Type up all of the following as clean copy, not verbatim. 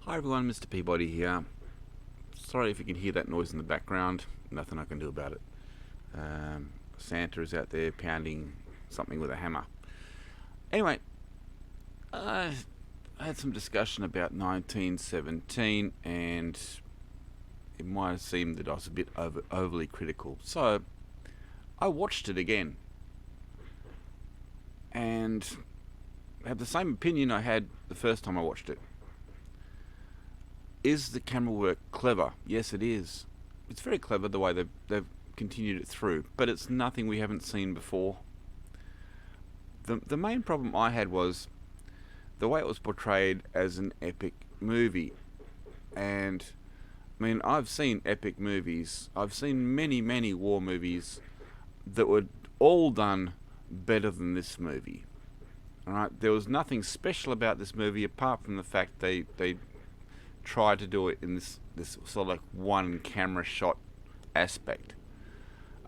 Hi everyone, Mr. Peabody here. Sorry if you can hear that noise in the background. Nothing I can do about it. Santa is out there pounding something with a hammer. Anyway, I had some discussion about 1917, and it might have seemed that I was a bit overly critical. So I watched it again, and have the same opinion I had the first time I watched it. Is the camera work clever? Yes, it is. It's very clever the way they've continued it through, but it's nothing we haven't seen before. The main problem I had was the way it was portrayed as an epic movie. And I mean, I've seen epic movies. I've seen many war movies that were all done better than this movie. Alright, there was nothing special about this movie apart from the fact they tried to do it in this sort of like one camera shot aspect.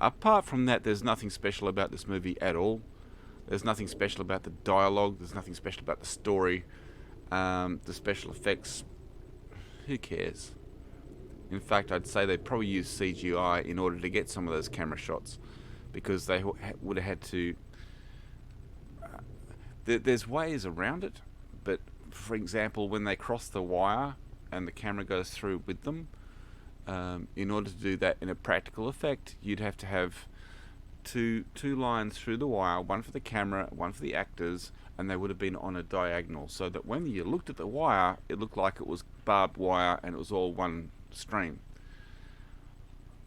Apart from that, there's nothing special about this movie at all. There's nothing special about the dialogue. There's nothing special about the story. The special effects. Who cares? In fact, I'd say they probably used CGI in order to get some of those camera shots, because they would have had to. There's ways around it, but for example, when they cross the wire and the camera goes through with them, in order to do that in a practical effect, you'd have to have two lines through the wire, one for the camera, one for the actors, and they would have been on a diagonal, so that when you looked at the wire, it looked like it was barbed wire and it was all one stream.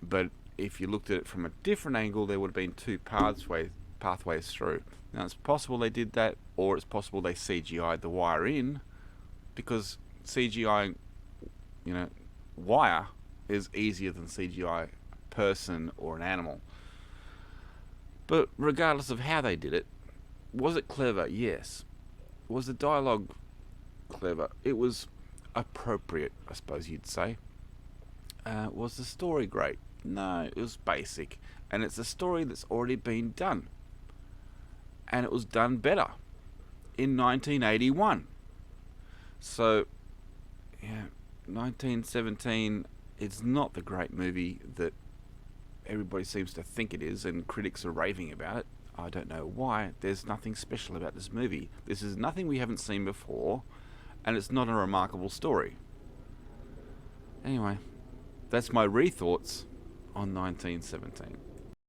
But if you looked at it from a different angle, there would have been two pathways through. Now, it's possible they did that, or it's possible they CGI'd the wire in, because CGI, wire is easier than CGI person or an animal. But regardless of how they did it, was it clever? Yes. Was the dialogue clever? It was appropriate, I suppose you'd say. Was the story great? No, it was basic. And it's a story that's already been done. And it was done better in 1981. So, yeah, 1917, it's not the great movie that everybody seems to think it is, and critics are raving about it. I don't know why. There's nothing special about this movie. This is nothing we haven't seen before, and it's not a remarkable story. Anyway, that's my rethoughts on 1917.